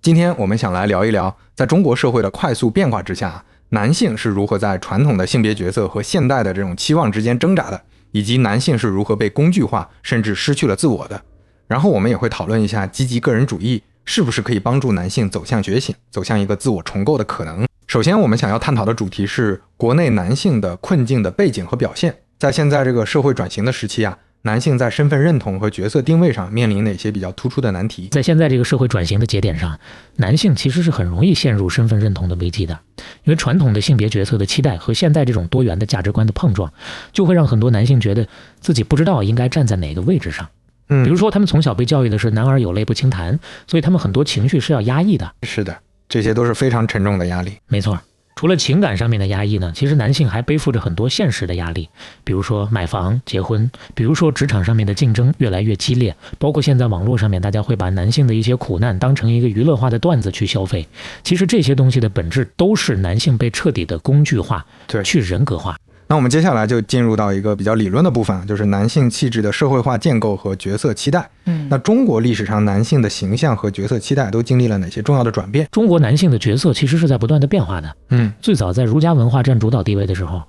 今天我们想来聊一聊，在中国社会的快速变化之下，男性是如何在传统的性别角色和现代的这种期望之间挣扎的，以及男性是如何被工具化，甚至失去了自我的。然后我们也会讨论一下积极个人主义是不是可以帮助男性走向觉醒，走向一个自我重构的可能。首先我们想要探讨的主题是国内男性的困境的背景和表现。在现在这个社会转型的时期啊，男性在身份认同和角色定位上面临哪些比较突出的难题？在现在这个社会转型的节点上，男性其实是很容易陷入身份认同的危机的，因为传统的性别角色的期待和现在这种多元的价值观的碰撞，就会让很多男性觉得自己不知道应该站在哪个位置上。比如说他们从小被教育的是男儿有泪不轻弹，所以他们很多情绪是要压抑的。是的，这些都是非常沉重的压力。没错，除了情感上面的压抑呢，其实男性还背负着很多现实的压力，比如说买房、结婚，比如说职场上面的竞争越来越激烈，包括现在网络上面大家会把男性的一些苦难当成一个娱乐化的段子去消费。其实这些东西的本质都是男性被彻底的工具化，去人格化。那我们接下来就进入到一个比较理论的部分，就是男性气质的社会化建构和角色期待。那中国历史上男性的形象和角色期待都经历了哪些重要的转变？中国男性的角色其实是在不断的变化的。最早在儒家文化占主导地位的时候，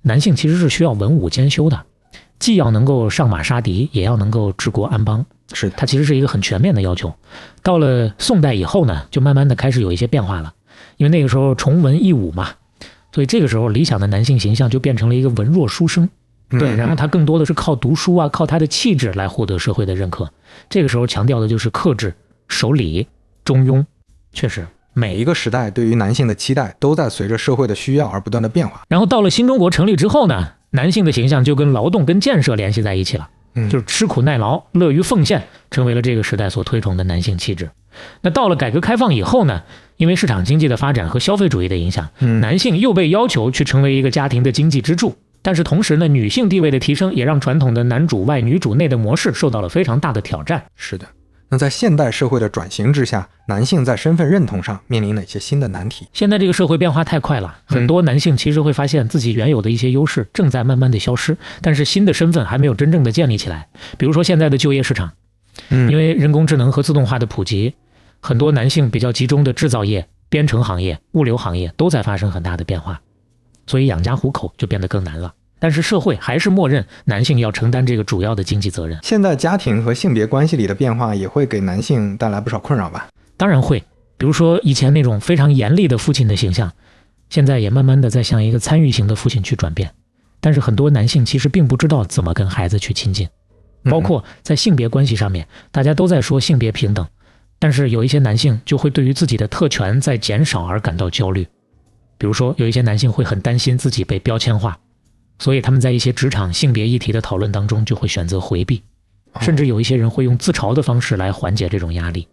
男性其实是需要文武兼修的，既要能够上马杀敌，也要能够治国安邦。是的，它其实是一个很全面的要求。到了宋代以后呢，就慢慢的开始有一些变化了，因为那个时候崇文抑武嘛，所以这个时候理想的男性形象就变成了一个文弱书生。对，然后他更多的是靠读书啊，靠他的气质来获得社会的认可。这个时候强调的就是克制、守礼、中庸。确实，每一个时代对于男性的期待都在随着社会的需要而不断的变化。然后到了新中国成立之后呢，男性的形象就跟劳动跟建设联系在一起了，就是吃苦耐劳、乐于奉献，成为了这个时代所推崇的男性气质。那到了改革开放以后呢，因为市场经济的发展和消费主义的影响，男性又被要求去成为一个家庭的经济支柱。但是同时呢，女性地位的提升也让传统的男主外女主内的模式受到了非常大的挑战。是的，那在现代社会的转型之下，男性在身份认同上面临哪些新的难题？现在这个社会变化太快了，很多男性其实会发现自己原有的一些优势正在慢慢的消失，但是新的身份还没有真正的建立起来。比如说现在的就业市场，因为人工智能和自动化的普及，很多男性比较集中的制造业、编程行业、物流行业都在发生很大的变化，所以养家糊口就变得更难了。但是社会还是默认男性要承担这个主要的经济责任。现在家庭和性别关系里的变化也会给男性带来不少困扰吧？当然会，比如说以前那种非常严厉的父亲的形象，现在也慢慢的在向一个参与型的父亲去转变。但是很多男性其实并不知道怎么跟孩子去亲近，包括在性别关系上面，大家都在说性别平等，但是有一些男性就会对于自己的特权在减少而感到焦虑。比如说有一些男性会很担心自己被标签化，所以他们在一些职场性别议题的讨论当中就会选择回避，甚至有一些人会用自嘲的方式来缓解这种压力。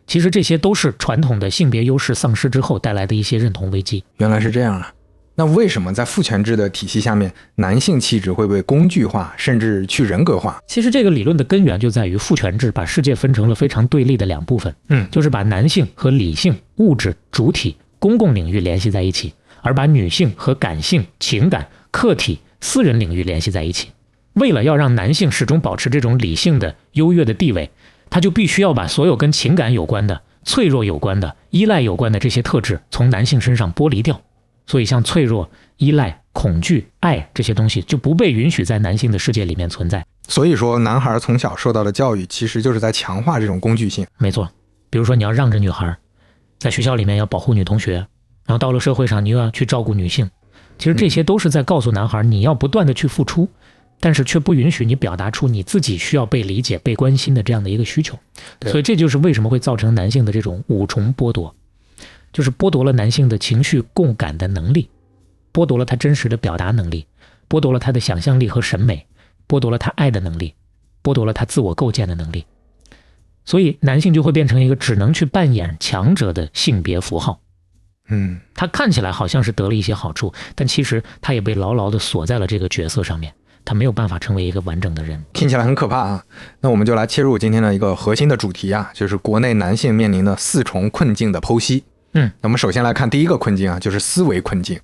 其实这些都是传统的性别优势丧失之后带来的一些认同危机。原来是这样啊！那为什么在父权制的体系下面，男性气质会被工具化，甚至去人格化？其实这个理论的根源就在于父权制把世界分成了非常对立的两部分，就是把男性和理性、物质、主体、公共领域联系在一起，而把女性和感性、情感、客体、私人领域联系在一起。为了要让男性始终保持这种理性的优越的地位，他就必须要把所有跟情感有关的、脆弱有关的、依赖有关的这些特质从男性身上剥离掉。所以像脆弱、依赖、恐惧、爱这些东西就不被允许在男性的世界里面存在。所以说男孩从小受到的教育其实就是在强化这种工具性。没错，比如说你要让着女孩，在学校里面要保护女同学，然后到了社会上你又要去照顾女性，其实这些都是在告诉男孩你要不断的去付出，但是却不允许你表达出你自己需要被理解、被关心的这样的一个需求。所以这就是为什么会造成男性的这种五重剥夺，就是剥夺了男性的情绪共感的能力，剥夺了他真实的表达能力，剥夺了他的想象力和审美，剥夺了他爱的能力，剥夺了他自我构建的能力。所以男性就会变成一个只能去扮演强者的性别符号。他看起来好像是得了一些好处，但其实他也被牢牢地锁在了这个角色上面，他没有办法成为一个完整的人。听起来很可怕啊！那我们就来切入今天的一个核心的主题啊，就是国内男性面临的4重困境的剖析。那我们首先来看第一个困境啊，就是思维困境。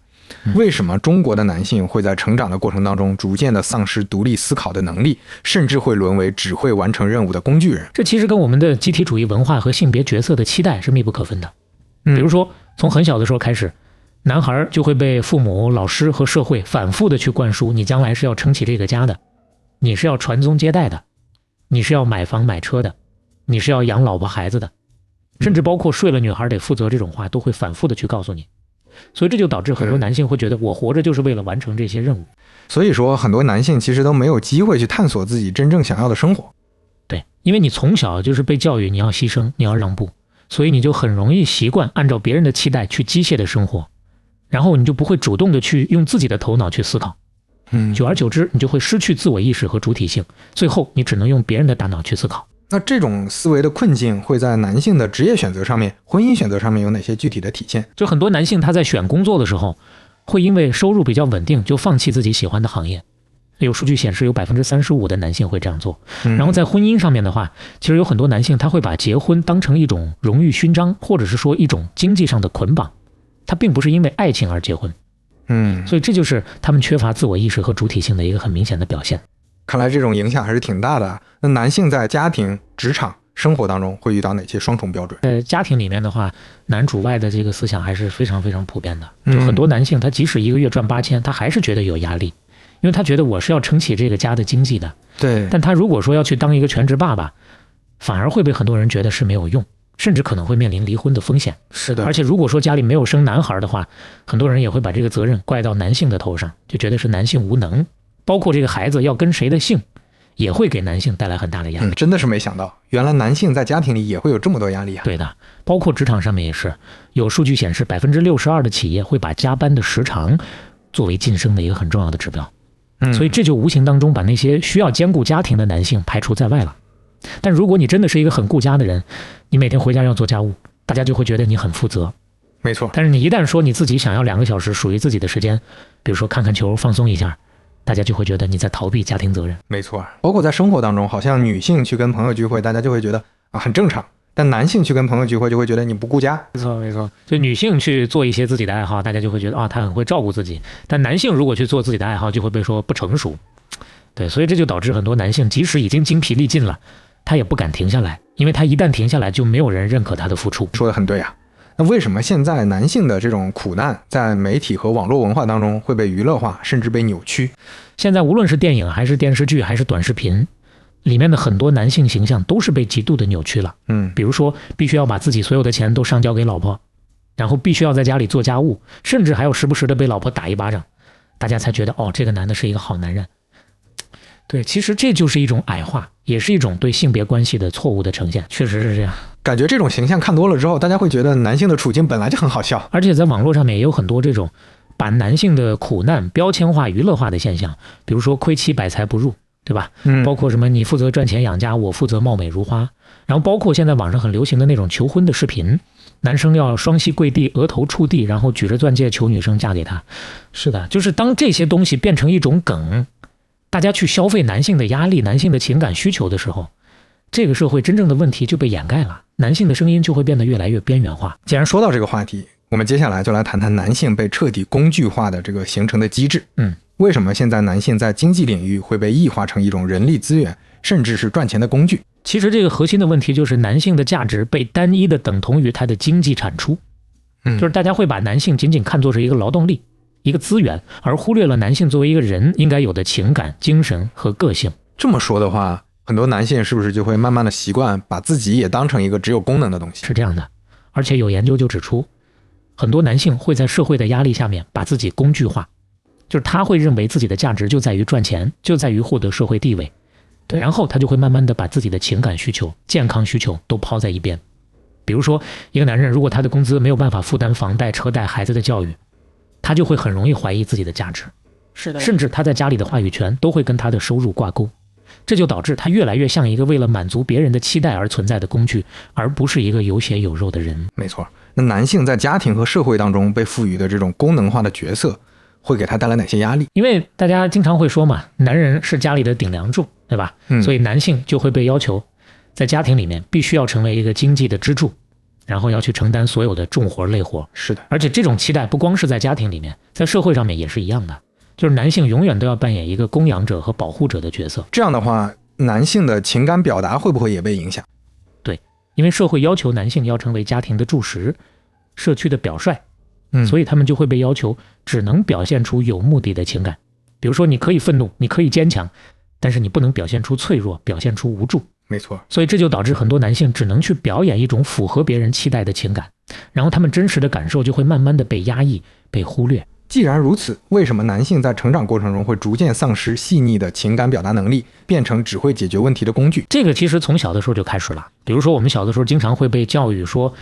为什么中国的男性会在成长的过程当中逐渐的丧失独立思考的能力，甚至会沦为只会完成任务的工具人？这其实跟我们的集体主义文化和性别角色的期待是密不可分的。比如说从很小的时候开始，男孩就会被父母、老师和社会反复的去灌输，你将来是要撑起这个家的，你是要传宗接代的，你是要买房买车的，你是要养老婆孩子的，甚至包括睡了女孩得负责这种话都会反复的去告诉你。所以这就导致很多男性会觉得我活着就是为了完成这些任务。所以说很多男性其实都没有机会去探索自己真正想要的生活。对，因为你从小就是被教育你要牺牲，你要让步，所以你就很容易习惯按照别人的期待去机械的生活，然后你就不会主动的去用自己的头脑去思考。久而久之你就会失去自我意识和主体性，最后你只能用别人的大脑去思考。那这种思维的困境会在男性的职业选择上面、婚姻选择上面有哪些具体的体现？就很多男性他在选工作的时候，会因为收入比较稳定就放弃自己喜欢的行业。有数据显示有 35% 的男性会这样做。然后在婚姻上面的话，其实有很多男性他会把结婚当成一种荣誉勋章，或者是说一种经济上的捆绑，他并不是因为爱情而结婚。所以这就是他们缺乏自我意识和主体性的一个很明显的表现。看来这种影响还是挺大的。那男性在家庭、职场、生活当中会遇到哪些双重标准？在家庭里面的话，男主外的这个思想还是非常非常普遍的。就很多男性他即使一个月赚8000，他还是觉得有压力，因为他觉得我是要撑起这个家的经济的。对。但他如果说要去当一个全职爸爸，反而会被很多人觉得是没有用，甚至可能会面临离婚的风险。是的。而且如果说家里没有生男孩的话，很多人也会把这个责任怪到男性的头上，就觉得是男性无能。包括这个孩子要跟谁的姓，也会给男性带来很大的压力。真的是没想到，原来男性在家庭里也会有这么多压力啊。对的，包括职场上面也是，有数据显示 62% 的企业会把加班的时长作为晋升的一个很重要的指标。所以这就无形当中把那些需要兼顾家庭的男性排除在外了。但如果你真的是一个很顾家的人，你每天回家要做家务，大家就会觉得你很负责。没错。但是你一旦说你自己想要2个小时属于自己的时间，比如说看看球放松一下，大家就会觉得你在逃避家庭责任。没错。包括在生活当中，好像女性去跟朋友聚会，大家就会觉得很正常，但男性去跟朋友聚会就会觉得你不顾家。没错没错。就女性去做一些自己的爱好，大家就会觉得她很会照顾自己，但男性如果去做自己的爱好，就会被说不成熟。对，所以这就导致很多男性即使已经精疲力尽了，他也不敢停下来，因为他一旦停下来就没有人认可他的付出。说得很对啊。那为什么现在男性的这种苦难在媒体和网络文化当中会被娱乐化，甚至被扭曲？现在无论是电影还是电视剧还是短视频里面的很多男性形象都是被极度的扭曲了。比如说必须要把自己所有的钱都上交给老婆，然后必须要在家里做家务，甚至还有时不时的被老婆打一巴掌，大家才觉得这个男的是一个好男人。对，其实这就是一种矮化，也是一种对性别关系的错误的呈现，确实是这样。感觉这种形象看多了之后，大家会觉得男性的处境本来就很好笑。而且在网络上面也有很多这种把男性的苦难标签化、娱乐化的现象，比如说亏妻百财不入，对吧？包括什么你负责赚钱养家，我负责貌美如花。然后包括现在网上很流行的那种求婚的视频，男生要双膝跪地，额头触地，然后举着钻戒求女生嫁给他。是的，就是当这些东西变成一种梗，大家去消费男性的压力、男性的情感需求的时候，这个社会真正的问题就被掩盖了，男性的声音就会变得越来越边缘化。既然说到这个话题，我们接下来就来谈谈男性被彻底工具化的这个形成的机制。为什么现在男性在经济领域会被异化成一种人力资源，甚至是赚钱的工具？其实这个核心的问题就是男性的价值被单一的等同于他的经济产出。就是大家会把男性仅仅看作是一个劳动力、一个资源，而忽略了男性作为一个人应该有的情感、精神和个性。这么说的话，很多男性是不是就会慢慢的习惯把自己也当成一个只有功能的东西？是这样的，而且有研究就指出，很多男性会在社会的压力下面把自己工具化，就是他会认为自己的价值就在于赚钱，就在于获得社会地位。对，然后他就会慢慢的把自己的情感需求、健康需求都抛在一边。比如说一个男人如果他的工资没有办法负担房贷、车贷、孩子的教育，他就会很容易怀疑自己的价值。是的，甚至他在家里的话语权都会跟他的收入挂钩。这就导致他越来越像一个为了满足别人的期待而存在的工具，而不是一个有血有肉的人。没错。那男性在家庭和社会当中被赋予的这种功能化的角色，会给他带来哪些压力？因为大家经常会说嘛，男人是家里的顶梁柱，对吧？所以男性就会被要求在家庭里面必须要成为一个经济的支柱，然后要去承担所有的重活累活。是的，而且这种期待不光是在家庭里面，在社会上面也是一样的，就是男性永远都要扮演一个供养者和保护者的角色。这样的话，男性的情感表达会不会也被影响？对，因为社会要求男性要成为家庭的柱石，社区的表率，所以他们就会被要求只能表现出有目的的情感。比如说你可以愤怒，你可以坚强，但是你不能表现出脆弱，表现出无助。没错，所以这就导致很多男性只能去表演一种符合别人期待的情感，然后他们真实的感受就会慢慢的被压抑、被忽略。既然如此，为什么男性在成长过程中会逐渐丧失细腻的情感表达能力，变成只会解决问题的工具？这个其实从小的时候就开始了。比如说我们小的时候经常会被教育说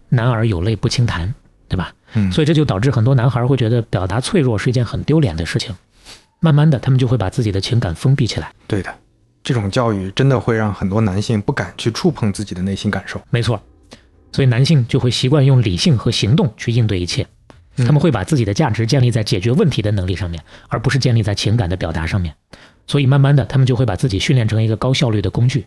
男儿有泪不轻弹，对吧？所以这就导致很多男孩会觉得表达脆弱是一件很丢脸的事情，慢慢的他们就会把自己的情感封闭起来。对的，这种教育真的会让很多男性不敢去触碰自己的内心感受。没错，所以男性就会习惯用理性和行动去应对一切，他们会把自己的价值建立在解决问题的能力上面，而不是建立在情感的表达上面。所以慢慢的他们就会把自己训练成一个高效率的工具，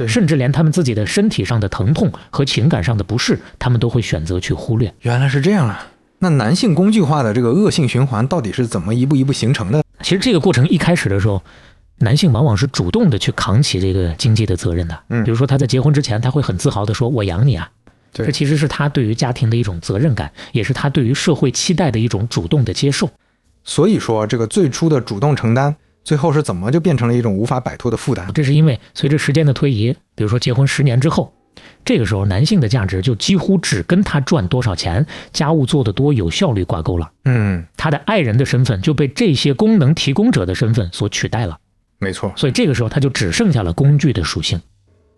甚至连他们自己的身体上的疼痛和情感上的不适，他们都会选择去忽略。原来是这样啊！那男性工具化的这个恶性循环到底是怎么一步一步形成的？其实这个过程一开始的时候，男性往往是主动的去扛起这个经济的责任的。比如说他在结婚之前，他会很自豪的说我养你啊，这其实是他对于家庭的一种责任感，也是他对于社会期待的一种主动的接受。所以说这个最初的主动承担，最后是怎么就变成了一种无法摆脱的负担？这是因为随着时间的推移，比如说结婚10年之后，这个时候男性的价值就几乎只跟他赚多少钱、家务做得多有效率挂钩了。他的爱人的身份就被这些功能提供者的身份所取代了。没错，所以这个时候他就只剩下了工具的属性。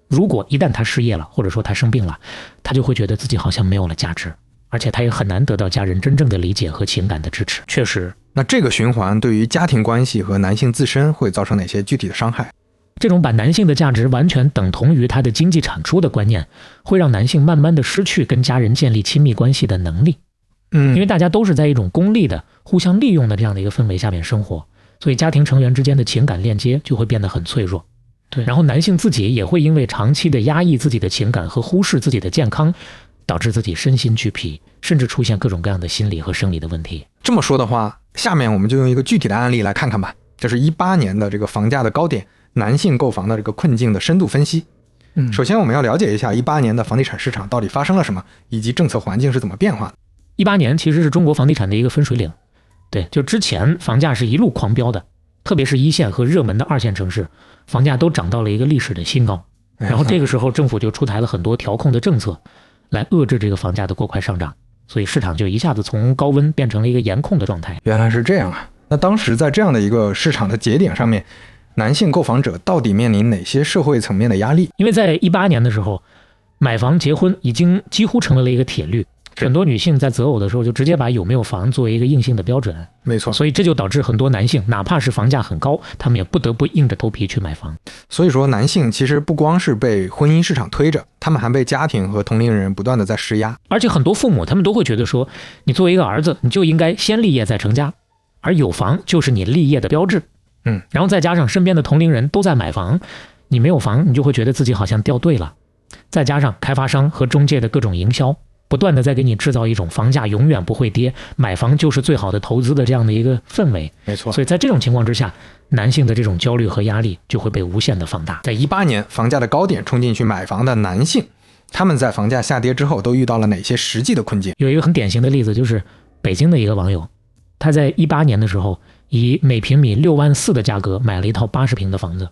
如果一旦他失业了，或者说他生病了，他就会觉得自己好像没有了价值，而且他也很难得到家人真正的理解和情感的支持。确实，那这个循环对于家庭关系和男性自身会造成哪些具体的伤害？这种把男性的价值完全等同于他的经济产出的观念，会让男性慢慢的失去跟家人建立亲密关系的能力。因为大家都是在一种功利的、互相利用的这样的一个氛围下面生活，所以家庭成员之间的情感链接就会变得很脆弱。然后男性自己也会因为长期的压抑自己的情感和忽视自己的健康，导致自己身心俱疲，甚至出现各种各样的心理和生理的问题。这么说的话，下面我们就用一个具体的案例来看看吧，就是18年的这个房价的高点，男性购房的这个困境的深度分析。首先我们要了解一下18年的房地产市场到底发生了什么，以及政策环境是怎么变化的。18年其实是中国房地产的一个分水岭。对，就之前房价是一路狂飙的，特别是一线和热门的2线城市，房价都涨到了一个历史的新高。然后这个时候政府就出台了很多调控的政策，来遏制这个房价的过快上涨，所以市场就一下子从高温变成了一个严控的状态。原来是这样啊！那当时在这样的一个市场的节点上面，男性购房者到底面临哪些社会层面的压力？因为在18年的时候，买房结婚已经几乎成为了一个铁律，很多女性在择偶的时候就直接把有没有房作为一个硬性的标准。没错，所以这就导致很多男性哪怕是房价很高，他们也不得不硬着头皮去买房。所以说男性其实不光是被婚姻市场推着，他们还被家庭和同龄人不断的在施压。而且很多父母他们都会觉得说，你作为一个儿子，你就应该先立业再成家，而有房就是你立业的标志。然后再加上身边的同龄人都在买房，你没有房，你就会觉得自己好像掉队了。再加上开发商和中介的各种营销，不断的在给你制造一种房价永远不会跌，买房就是最好的投资的这样的一个氛围。没错，所以在这种情况之下，男性的这种焦虑和压力就会被无限的放大。在18年房价的高点冲进去买房的男性，他们在房价下跌之后都遇到了哪些实际的困境？有一个很典型的例子，就是北京的一个网友，他在18年的时候以每平米6万4的价格买了一套80平的房子，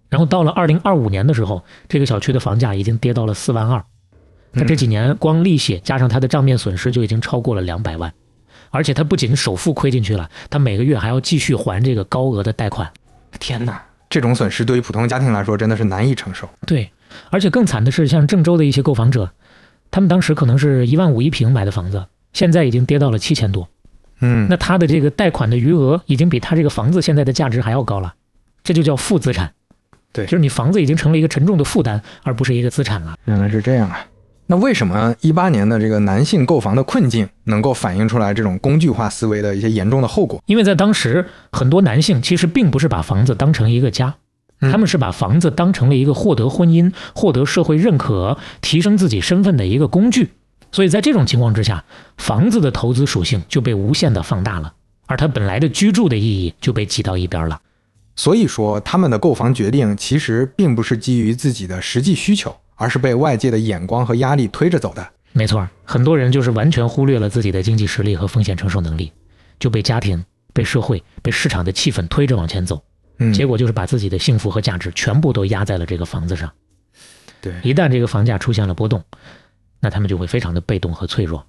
然后到了2025年的时候，这个小区的房价已经跌到了4万2。他这几年光利息加上他的账面损失就已经超过了200万，而且他不仅首付亏进去了，他每个月还要继续还这个高额的贷款。天哪，这种损失对于普通家庭来说真的是难以承受。对，而且更惨的是，像郑州的一些购房者，他们当时可能是1万5一平买的房子，现在已经跌到了7000多。那他的这个贷款的余额已经比他这个房子现在的价值还要高了，这就叫负资产。对，就是你房子已经成了一个沉重的负担，而不是一个资产了。原来是这样啊！那为什么18年的这个男性购房的困境能够反映出来这种工具化思维的一些严重的后果？因为在当时，很多男性其实并不是把房子当成一个家，他们是把房子当成了一个获得婚姻、获得社会认可、提升自己身份的一个工具。所以在这种情况之下，房子的投资属性就被无限的放大了，而它本来的居住的意义就被挤到一边了。所以说他们的购房决定其实并不是基于自己的实际需求，而是被外界的眼光和压力推着走的。没错，很多人就是完全忽略了自己的经济实力和风险承受能力，就被家庭、被社会、被市场的气氛推着往前走，结果就是把自己的幸福和价值全部都压在了这个房子上。对，一旦这个房价出现了波动，那他们就会非常的被动和脆弱。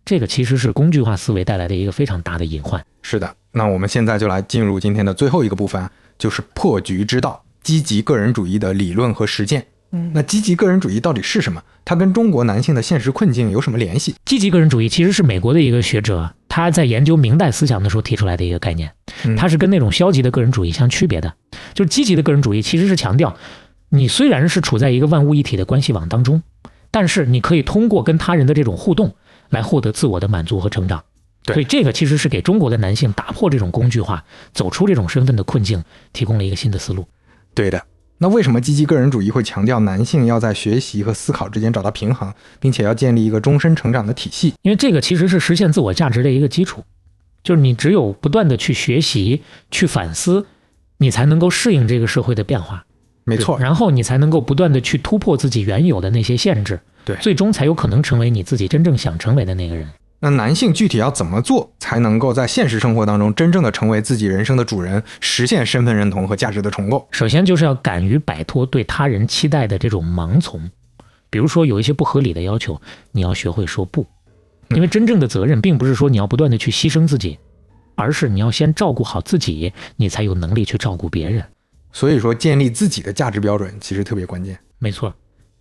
这个其实是工具化思维带来的一个非常大的隐患。是的，那我们现在就来进入今天的最后一个部分，就是破局之道，积极个人主义的理论和实践。那积极个人主义到底是什么？它跟中国男性的现实困境有什么联系？积极个人主义其实是美国的一个学者，他在研究明代思想的时候提出来的一个概念，它是跟那种消极的个人主义相区别的。就是积极的个人主义其实是强调，你虽然是处在一个万物一体的关系网当中，但是你可以通过跟他人的这种互动来获得自我的满足和成长。所以这个其实是给中国的男性打破这种工具化，走出这种身份的困境，提供了一个新的思路。对的。那为什么积极个人主义会强调男性要在学习和思考之间找到平衡，并且要建立一个终身成长的体系？因为这个其实是实现自我价值的一个基础，就是你只有不断的去学习、去反思，你才能够适应这个社会的变化。没错，然后你才能够不断的去突破自己原有的那些限制，对，最终才有可能成为你自己真正想成为的那个人。那男性具体要怎么做才能够在现实生活当中真正的成为自己人生的主人，实现身份认同和价值的重构？首先就是要敢于摆脱对他人期待的这种盲从，比如说有一些不合理的要求，你要学会说不。因为真正的责任并不是说你要不断的去牺牲自己，而是你要先照顾好自己，你才有能力去照顾别人。所以说建立自己的价值标准其实特别关键。没错，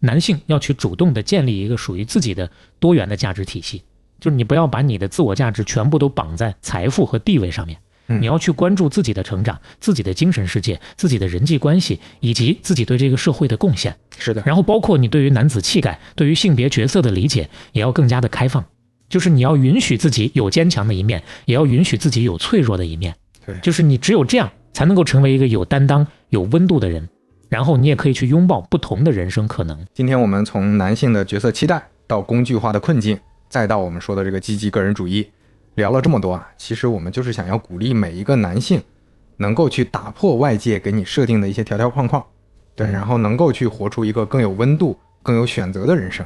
男性要去主动的建立一个属于自己的多元的价值体系，就是你不要把你的自我价值全部都绑在财富和地位上面，你要去关注自己的成长、自己的精神世界、自己的人际关系，以及自己对这个社会的贡献。是的，然后包括你对于男子气概、对于性别角色的理解也要更加的开放，就是你要允许自己有坚强的一面，也要允许自己有脆弱的一面。对，就是你只有这样才能够成为一个有担当、有温度的人，然后你也可以去拥抱不同的人生可能。今天我们从男性的角色期待到工具化的困境，再到我们说的这个积极个人主义，聊了这么多啊，其实我们就是想要鼓励每一个男性能够去打破外界给你设定的一些条条框框，对，然后能够去活出一个更有温度、更有选择的人生。